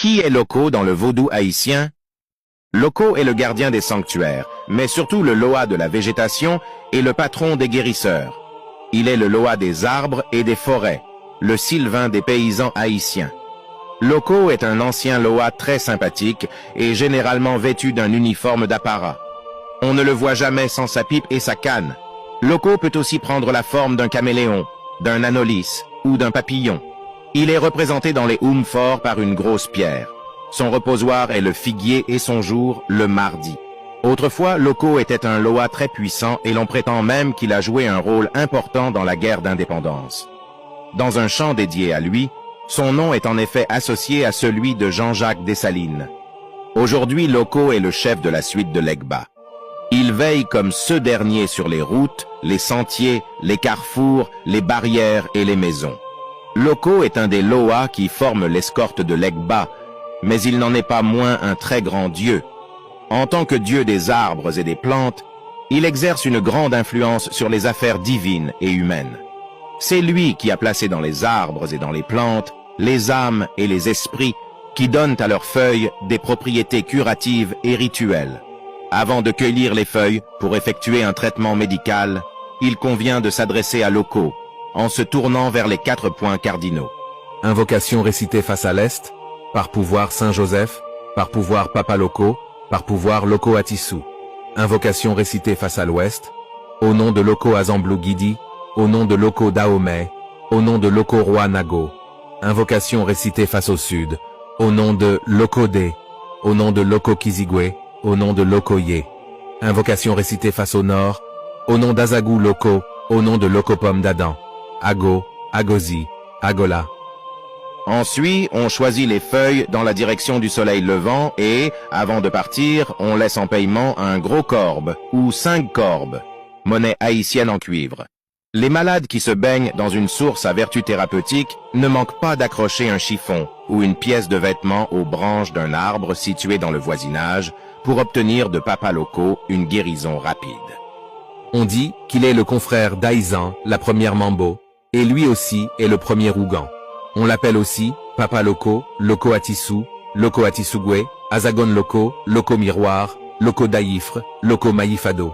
Qui est Loko dans le vaudou haïtien? Loko est le gardien des sanctuaires, mais surtout le Loa de la végétation et le patron des guérisseurs. Il est le Loa des arbres et des forêts, le sylvain des paysans haïtiens. Loko est un ancien Loa très sympathique et généralement vêtu d'un uniforme d'apparat. On ne le voit jamais sans sa pipe et sa canne. Loko peut aussi prendre la forme d'un caméléon, d'un anolis ou d'un papillon. Il est représenté dans les Oumfor par une grosse pierre. Son reposoir est le figuier et son jour, le mardi. Autrefois, Loko était un Loa très puissant et l'on prétend même qu'il a joué un rôle important dans la guerre d'indépendance. Dans un chant dédié à lui, son nom est en effet associé à celui de Jean-Jacques Dessalines. Aujourd'hui, Loko est le chef de la suite de l'Egba. Il veille comme ce dernier sur les routes, les sentiers, les carrefours, les barrières et les maisons. Loko est un des Loa qui forment l'escorte de l'Egba, mais il n'en est pas moins un très grand dieu. En tant que dieu des arbres et des plantes, il exerce une grande influence sur les affaires divines et humaines. C'est lui qui a placé dans les arbres et dans les plantes les âmes et les esprits qui donnent à leurs feuilles des propriétés curatives et rituelles. Avant de cueillir les feuilles pour effectuer un traitement médical, il convient de s'adresser à Loko, en se tournant vers les 4 points cardinaux. Invocation récitée face à l'Est, par pouvoir Saint-Joseph, par pouvoir Papa Loko, par pouvoir Loko Atissou. Invocation récitée face à l'Ouest, au nom de Loko Azamblou Guidi, au nom de Loko Dahomey, au nom de Loko Roi Nago. Invocation récitée face au Sud, au nom de Loko Dé, au nom de Loko Kizigwe, au nom de Loko Ye. Invocation récitée face au Nord, au nom d'Azagou Loko, au nom de Loko Pomme d'Adam. Ago, Agozi, Agola. Ensuite, on choisit les feuilles dans la direction du soleil levant et, avant de partir, on laisse en paiement un gros corbe, ou 5 corbes, monnaie haïtienne en cuivre. Les malades qui se baignent dans une source à vertu thérapeutique ne manquent pas d'accrocher un chiffon ou une pièce de vêtement aux branches d'un arbre situé dans le voisinage pour obtenir de Papa Loko une guérison rapide. On dit qu'il est le confrère d'Aïzan, la première Mambo, et lui aussi est le premier Rougan. On l'appelle aussi Papa Loko, Loko Atissou, Loko Atissougué, Azagon Loko, Loko Miroir, Loko Daïfre, Loko Maïfado.